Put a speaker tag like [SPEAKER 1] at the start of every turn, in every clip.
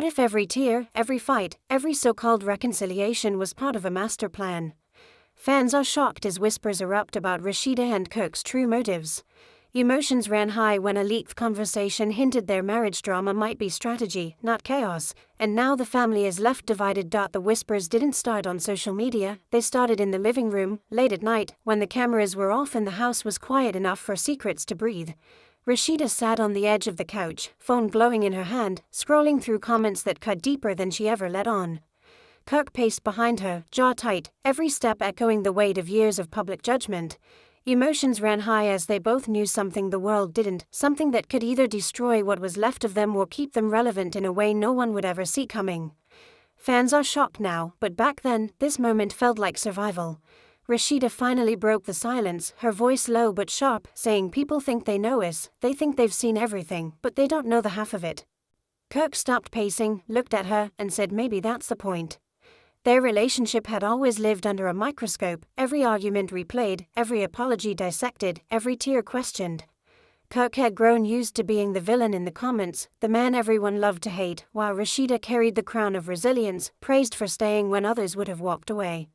[SPEAKER 1] What if every tear, every fight, every so-called reconciliation was part of a master plan? Fans are shocked as whispers erupt about Rasheeda and Kirk's true motives. Emotions ran high when a leaked conversation hinted their marriage drama might be strategy, not chaos, and now the family is left divided. The whispers didn't start on social media, they started in the living room, late at night, when the cameras were off and the house was quiet enough for secrets to breathe. Rasheeda sat on the edge of the couch, phone glowing in her hand, scrolling through comments that cut deeper than she ever let on. Kirk paced behind her, jaw tight, every step echoing the weight of years of public judgment. Emotions ran high as they both knew something the world didn't, something that could either destroy what was left of them or keep them relevant in a way no one would ever see coming. Fans are shocked now, but back then, this moment felt like survival. Rasheeda finally broke the silence, her voice low but sharp, saying people think they know us, they think they've seen everything, but they don't know the half of it. Kirk stopped pacing, looked at her, and said maybe that's the point. Their relationship had always lived under a microscope, every argument replayed, every apology dissected, every tear questioned. Kirk had grown used to being the villain in the comments, the man everyone loved to hate, while Rasheeda carried the crown of resilience, praised for staying when others would have walked away.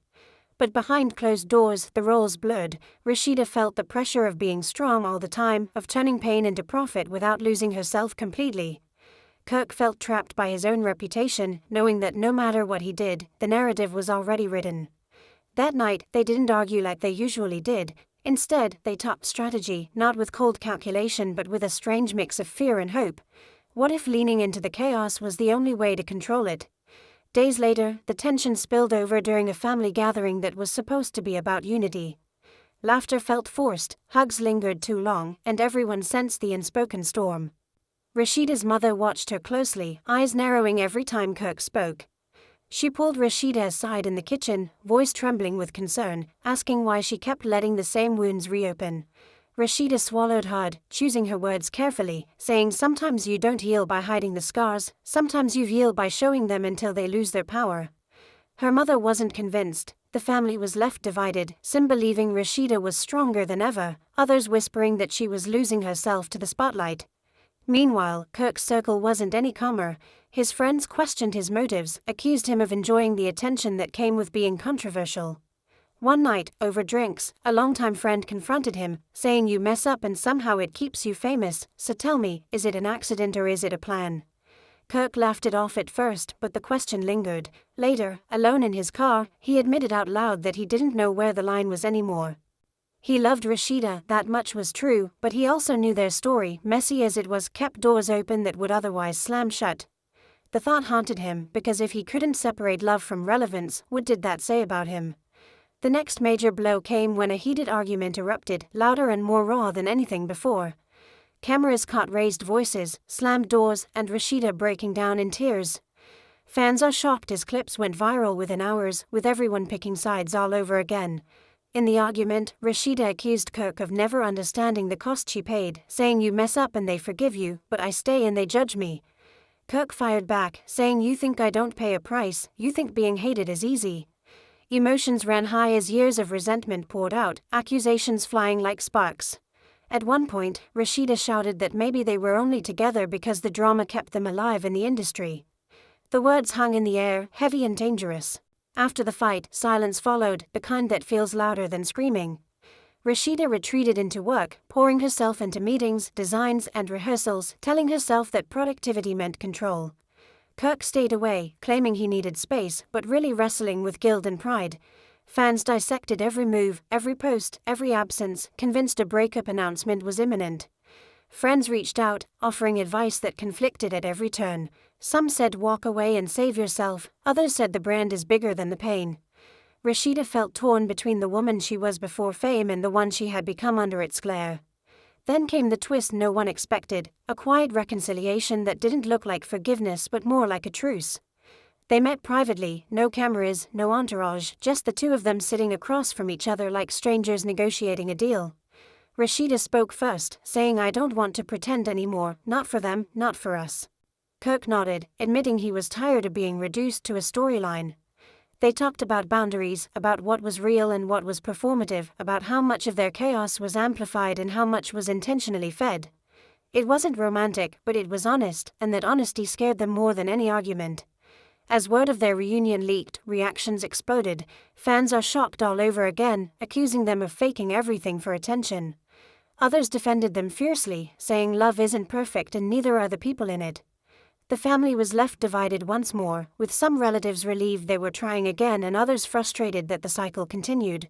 [SPEAKER 1] But behind closed doors, the roles blurred. Rasheeda felt the pressure of being strong all the time, of turning pain into profit without losing herself completely. Kirk felt trapped by his own reputation, knowing that no matter what he did, the narrative was already written. That night, they didn't argue like they usually did. Instead, they talked strategy, not with cold calculation but with a strange mix of fear and hope. What if leaning into the chaos was the only way to control it? Days later, the tension spilled over during a family gathering that was supposed to be about unity. Laughter felt forced, hugs lingered too long, and everyone sensed the unspoken storm. Rasheeda's mother watched her closely, eyes narrowing every time Kirk spoke. She pulled Rasheeda aside in the kitchen, voice trembling with concern, asking why she kept letting the same wounds reopen. Rasheeda swallowed hard, choosing her words carefully, saying sometimes you don't heal by hiding the scars, sometimes you heal by showing them until they lose their power. Her mother wasn't convinced. The family was left divided, some believing Rasheeda was stronger than ever, others whispering that she was losing herself to the spotlight. Meanwhile, Kirk's circle wasn't any calmer. His friends questioned his motives, accused him of enjoying the attention that came with being controversial. One night, over drinks, a longtime friend confronted him, saying you mess up and somehow it keeps you famous, so tell me, is it an accident or is it a plan? Kirk laughed it off at first, but the question lingered. Later, alone in his car, he admitted out loud that he didn't know where the line was anymore. He loved Rasheeda, that much was true, but he also knew their story, messy as it was, kept doors open that would otherwise slam shut. The thought haunted him, because if he couldn't separate love from relevance, what did that say about him? The next major blow came when a heated argument erupted, louder and more raw than anything before. Cameras caught raised voices, slammed doors, and Rasheeda breaking down in tears. Fans are shocked as clips went viral within hours, with everyone picking sides all over again. In the argument, Rasheeda accused Kirk of never understanding the cost she paid, saying you mess up and they forgive you, but I stay and they judge me. Kirk fired back, saying you think I don't pay a price, you think being hated is easy. Emotions ran high as years of resentment poured out, accusations flying like sparks. At one point, Rasheeda shouted that maybe they were only together because the drama kept them alive in the industry. The words hung in the air, heavy and dangerous. After the fight, silence followed, the kind that feels louder than screaming. Rasheeda retreated into work, pouring herself into meetings, designs, and rehearsals, telling herself that productivity meant control. Kirk stayed away, claiming he needed space, but really wrestling with guilt and pride. Fans dissected every move, every post, every absence, convinced a breakup announcement was imminent. Friends reached out, offering advice that conflicted at every turn. Some said walk away and save yourself, others said the brand is bigger than the pain. Rasheeda felt torn between the woman she was before fame and the one she had become under its glare. Then came the twist no one expected, a quiet reconciliation that didn't look like forgiveness but more like a truce. They met privately, no cameras, no entourage, just the two of them sitting across from each other like strangers negotiating a deal. Rasheeda spoke first, saying I don't want to pretend anymore, not for them, not for us. Kirk nodded, admitting he was tired of being reduced to a storyline. They talked about boundaries, about what was real and what was performative, about how much of their chaos was amplified and how much was intentionally fed. It wasn't romantic, but it was honest, and that honesty scared them more than any argument. As word of their reunion leaked, reactions exploded. Fans are shocked all over again, accusing them of faking everything for attention. Others defended them fiercely, saying love isn't perfect and neither are the people in it. The family was left divided once more, with some relatives relieved they were trying again and others frustrated that the cycle continued.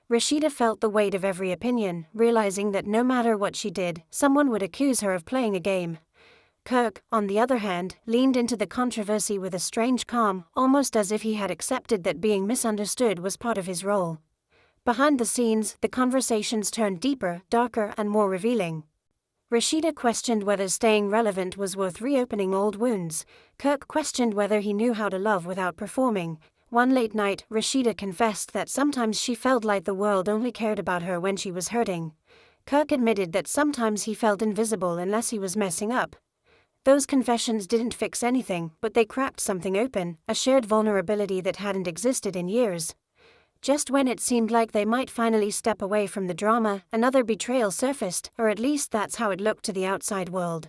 [SPEAKER 1] Rasheeda felt the weight of every opinion, realizing that no matter what she did, someone would accuse her of playing a game. Kirk, on the other hand, leaned into the controversy with a strange calm, almost as if he had accepted that being misunderstood was part of his role. Behind the scenes, the conversations turned deeper, darker, and more revealing. Rasheeda questioned whether staying relevant was worth reopening old wounds. Kirk questioned whether he knew how to love without performing. One late night, Rasheeda confessed that sometimes she felt like the world only cared about her when she was hurting. Kirk admitted that sometimes he felt invisible unless he was messing up. Those confessions didn't fix anything, but they cracked something open, a shared vulnerability that hadn't existed in years. Just when it seemed like they might finally step away from the drama, another betrayal surfaced, or at least that's how it looked to the outside world.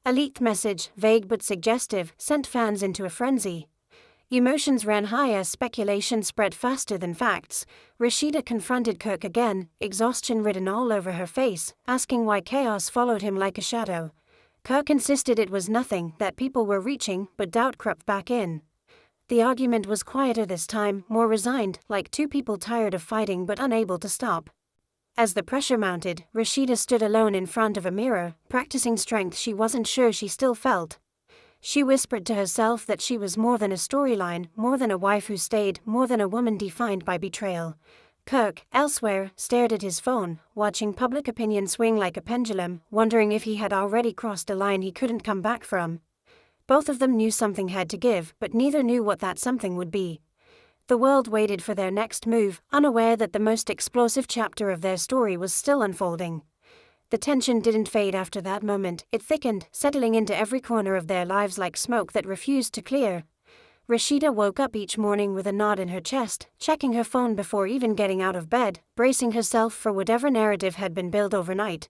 [SPEAKER 1] A leaked message, vague but suggestive, sent fans into a frenzy. Emotions ran high as speculation spread faster than facts. Rasheeda confronted Kirk again, exhaustion written all over her face, asking why chaos followed him like a shadow. Kirk insisted it was nothing, that people were reaching, but doubt crept back in. The argument was quieter this time, more resigned, like two people tired of fighting but unable to stop. As the pressure mounted, Rasheeda stood alone in front of a mirror, practicing strength she wasn't sure she still felt. She whispered to herself that she was more than a storyline, more than a wife who stayed, more than a woman defined by betrayal. Kirk, elsewhere, stared at his phone, watching public opinion swing like a pendulum, wondering if he had already crossed a line he couldn't come back from. Both of them knew something had to give, but neither knew what that something would be. The world waited for their next move, unaware that the most explosive chapter of their story was still unfolding. The tension didn't fade after that moment, it thickened, settling into every corner of their lives like smoke that refused to clear. Rasheeda woke up each morning with a knot in her chest, checking her phone before even getting out of bed, bracing herself for whatever narrative had been built overnight.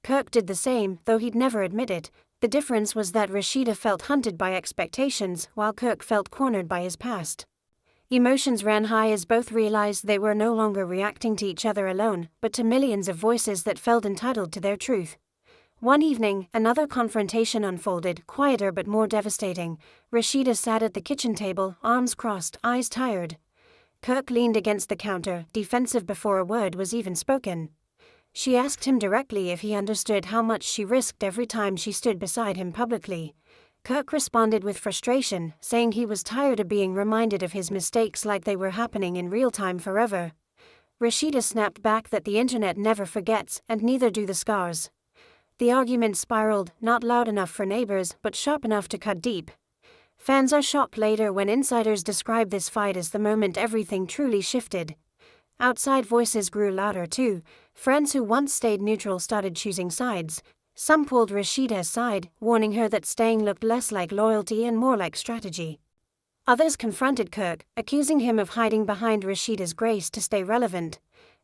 [SPEAKER 1] Kirk did the same, though he'd never admit it. The difference was that Rasheeda felt hunted by expectations, while Kirk felt cornered by his past. Emotions ran high as both realized they were no longer reacting to each other alone, but to millions of voices that felt entitled to their truth. One evening, another confrontation unfolded, quieter but more devastating. Rasheeda sat at the kitchen table, arms crossed, eyes tired. Kirk leaned against the counter, defensive before a word was even spoken. She asked him directly if he understood how much she risked every time she stood beside him publicly. Kirk responded with frustration, saying he was tired of being reminded of his mistakes like they were happening in real time forever. Rasheeda snapped back that the internet never forgets, and neither do the scars. The argument spiraled, not loud enough for neighbors, but sharp enough to cut deep. Fans are shocked later when insiders describe this fight as the moment everything truly shifted. Outside voices grew louder too. Friends who once stayed neutral started choosing sides. Some pulled Rasheeda's side, warning her that staying looked less like loyalty and more like strategy. Others confronted Kirk, accusing him of hiding behind Rasheeda's grace to stay relevant.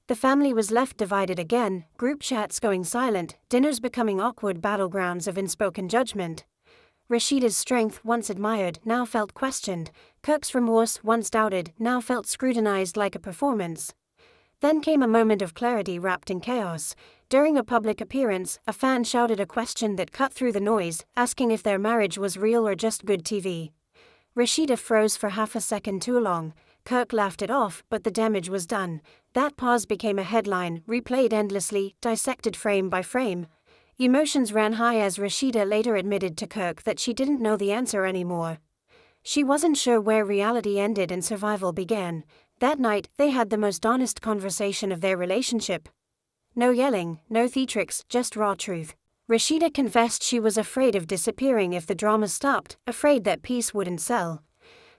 [SPEAKER 1] The family was left divided again, group chats going silent, dinners becoming awkward battlegrounds of unspoken judgment. Rasheeda's strength, once admired, now felt questioned. Kirk's remorse, once doubted, now felt scrutinized like a performance. Then came a moment of clarity wrapped in chaos. During a public appearance, a fan shouted a question that cut through the noise, asking if their marriage was real or just good TV. Rasheeda froze for half a second too long. Kirk laughed it off, but the damage was done. That pause became a headline, replayed endlessly, dissected frame by frame. Emotions ran high as Rasheeda later admitted to Kirk that she didn't know the answer anymore. She wasn't sure where reality ended and survival began. That night, they had the most honest conversation of their relationship. No yelling, no theatrics, just raw truth. Rasheeda confessed she was afraid of disappearing if the drama stopped, afraid that peace wouldn't sell.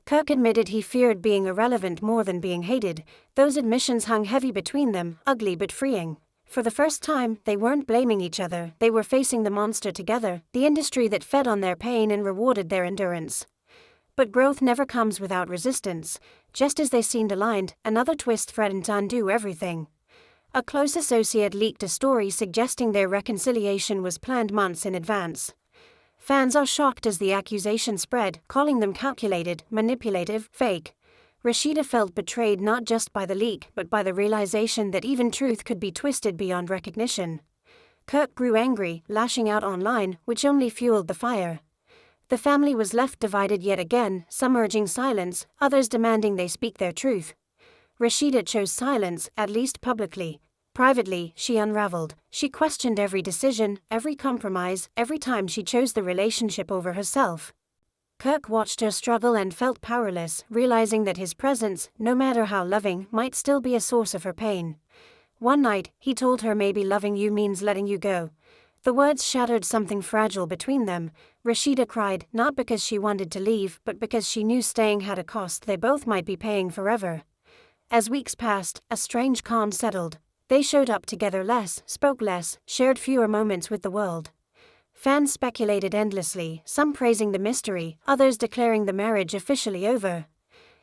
[SPEAKER 1] Kirk admitted he feared being irrelevant more than being hated. Those admissions hung heavy between them, ugly but freeing. For the first time, they weren't blaming each other, they were facing the monster together, the industry that fed on their pain and rewarded their endurance. But growth never comes without resistance. Just as they seemed aligned, another twist threatened to undo everything. A close associate leaked a story suggesting their reconciliation was planned months in advance. Fans are shocked as the accusation spread, calling them calculated, manipulative, fake. Rasheeda felt betrayed not just by the leak but by the realization that even truth could be twisted beyond recognition. Kirk grew angry, lashing out online, which only fueled the fire. The family was left divided yet again, some urging silence, others demanding they speak their truth. Rasheeda chose silence, at least publicly. Privately, she unraveled. She questioned every decision, every compromise, every time she chose the relationship over herself. Kirk watched her struggle and felt powerless, realizing that his presence, no matter how loving, might still be a source of her pain. One night, he told her maybe loving you means letting you go. The words shattered something fragile between them. Rasheeda cried, not because she wanted to leave, but because she knew staying had a cost they both might be paying forever. As weeks passed, a strange calm settled. They showed up together less, spoke less, shared fewer moments with the world. Fans speculated endlessly, some praising the mystery, others declaring the marriage officially over.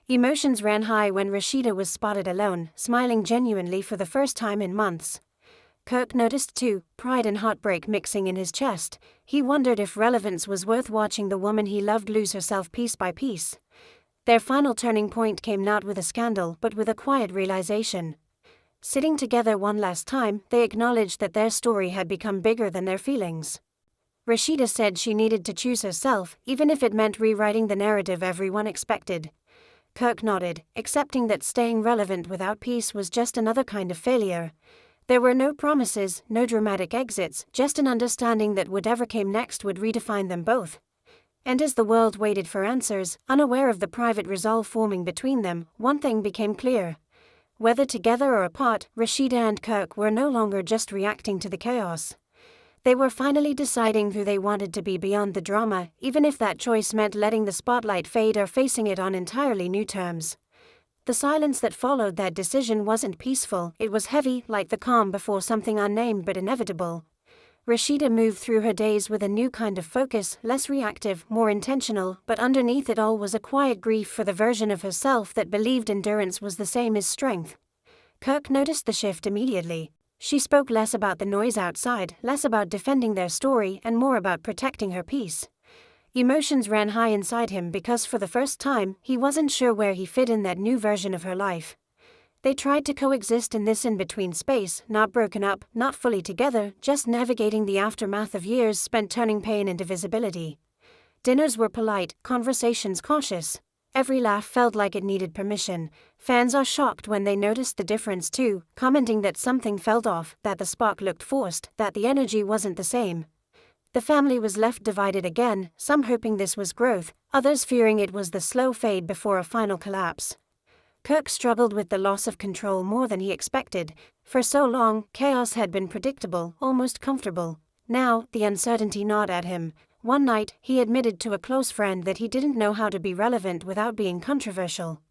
[SPEAKER 1] Emotions ran high when Rasheeda was spotted alone, smiling genuinely for the first time in months. Kirk noticed too, pride and heartbreak mixing in his chest. He wondered if relevance was worth watching the woman he loved lose herself piece by piece. Their final turning point came not with a scandal but with a quiet realization. Sitting together one last time, they acknowledged that their story had become bigger than their feelings. Rasheeda said she needed to choose herself, even if it meant rewriting the narrative everyone expected. Kirk nodded, accepting that staying relevant without peace was just another kind of failure. There were no promises, no dramatic exits, just an understanding that whatever came next would redefine them both. And as the world waited for answers, unaware of the private resolve forming between them, one thing became clear. Whether together or apart, Rasheeda and Kirk were no longer just reacting to the chaos. They were finally deciding who they wanted to be beyond the drama, even if that choice meant letting the spotlight fade or facing it on entirely new terms. The silence that followed that decision wasn't peaceful, it was heavy, like the calm before something unnamed but inevitable. Rasheeda moved through her days with a new kind of focus, less reactive, more intentional, but underneath it all was a quiet grief for the version of herself that believed endurance was the same as strength. Kirk noticed the shift immediately. She spoke less about the noise outside, less about defending their story, and more about protecting her peace. Emotions ran high inside him because for the first time, he wasn't sure where he fit in that new version of her life. They tried to coexist in this in-between space, not broken up, not fully together, just navigating the aftermath of years spent turning pain into visibility. Dinners were polite, conversations cautious. Every laugh felt like it needed permission. Fans are shocked when they noticed the difference too, commenting that something felt off, that the spark looked forced, that the energy wasn't the same. The family was left divided again, some hoping this was growth, others fearing it was the slow fade before a final collapse. Kirk struggled with the loss of control more than he expected. For so long, chaos had been predictable, almost comfortable. Now, the uncertainty gnawed at him. One night, he admitted to a close friend that he didn't know how to be relevant without being controversial.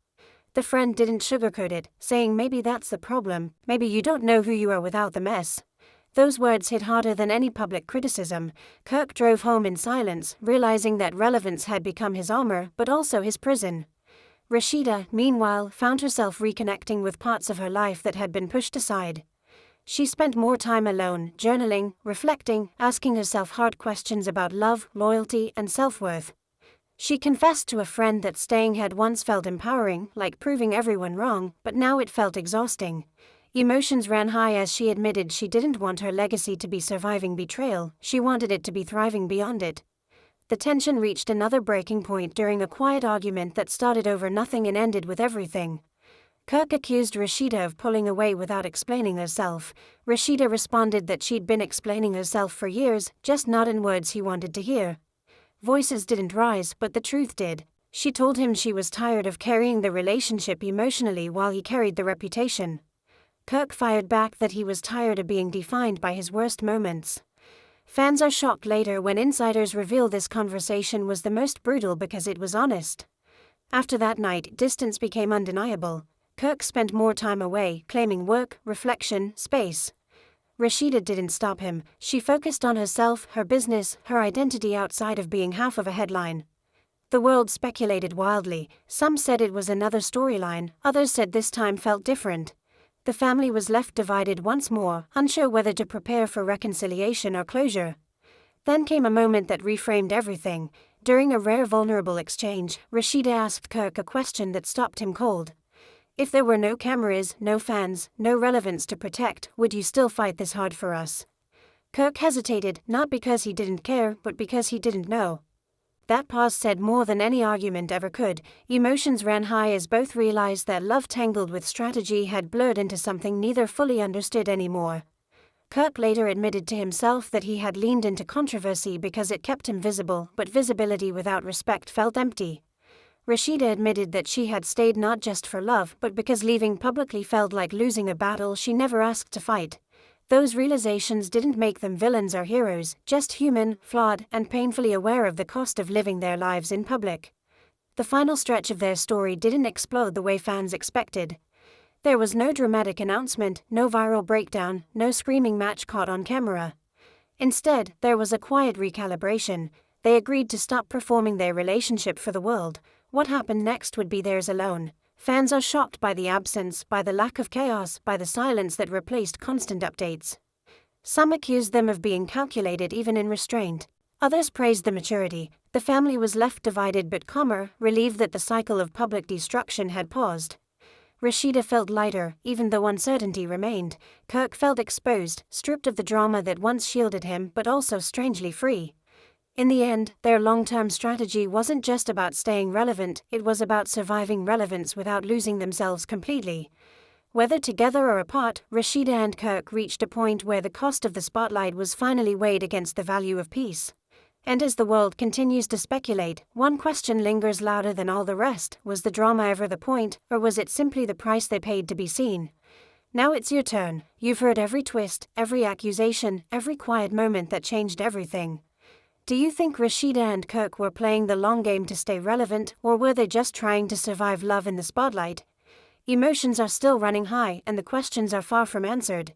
[SPEAKER 1] The friend didn't sugarcoat it, saying maybe that's the problem, maybe you don't know who you are without the mess. Those words hit harder than any public criticism. Kirk drove home in silence, realizing that relevance had become his armor, but also his prison. Rasheeda, meanwhile, found herself reconnecting with parts of her life that had been pushed aside. She spent more time alone, journaling, reflecting, asking herself hard questions about love, loyalty, and self-worth. She confessed to a friend that staying had once felt empowering, like proving everyone wrong, but now it felt exhausting. Emotions ran high as she admitted she didn't want her legacy to be surviving betrayal, she wanted it to be thriving beyond it. The tension reached another breaking point during a quiet argument that started over nothing and ended with everything. Kirk accused Rasheeda of pulling away without explaining herself. Rasheeda responded that she'd been explaining herself for years, just not in words he wanted to hear. Voices didn't rise, but the truth did. She told him she was tired of carrying the relationship emotionally while he carried the reputation. Kirk fired back that he was tired of being defined by his worst moments. Fans are shocked later when insiders reveal this conversation was the most brutal because it was honest. After that night, distance became undeniable. Kirk spent more time away, claiming work, reflection, space. Rasheeda didn't stop him. She focused on herself, her business, her identity outside of being half of a headline. The world speculated wildly. Some said it was another storyline, others said this time felt different. The family was left divided once more, unsure whether to prepare for reconciliation or closure. Then came a moment that reframed everything. During a rare vulnerable exchange, Rasheeda asked Kirk a question that stopped him cold. If there were no cameras, no fans, no relevance to protect, would you still fight this hard for us? Kirk hesitated, not because he didn't care, but because he didn't know. That pause said more than any argument ever could. Emotions ran high as both realized that love tangled with strategy had blurred into something neither fully understood anymore. Kirk later admitted to himself that he had leaned into controversy because it kept him visible, but visibility without respect felt empty. Rasheeda admitted that she had stayed not just for love but because leaving publicly felt like losing a battle she never asked to fight. Those realizations didn't make them villains or heroes, just human, flawed, and painfully aware of the cost of living their lives in public. The final stretch of their story didn't explode the way fans expected. There was no dramatic announcement, no viral breakdown, no screaming match caught on camera. Instead, there was a quiet recalibration. They agreed to stop performing their relationship for the world. What happened next would be theirs alone. Fans are shocked by the absence, by the lack of chaos, by the silence that replaced constant updates. Some accused them of being calculated even in restraint. Others praised the maturity. The family was left divided but calmer, relieved that the cycle of public destruction had paused. Rasheeda felt lighter, even though uncertainty remained. Kirk felt exposed, stripped of the drama that once shielded him but also strangely free. In the end, their long-term strategy wasn't just about staying relevant, it was about surviving relevance without losing themselves completely. Whether together or apart, Rasheeda and Kirk reached a point where the cost of the spotlight was finally weighed against the value of peace. And as the world continues to speculate, one question lingers louder than all the rest: was the drama ever the point, or was it simply the price they paid to be seen? Now it's your turn. You've heard every twist, every accusation, every quiet moment that changed everything. Do you think Rasheeda and Kirk were playing the long game to stay relevant, or were they just trying to survive love in the spotlight? Emotions are still running high, and the questions are far from answered.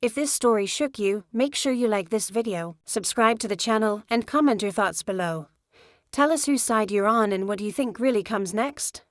[SPEAKER 1] If this story shook you, make sure you like this video, subscribe to the channel, and comment your thoughts below. Tell us whose side you're on and what you think really comes next.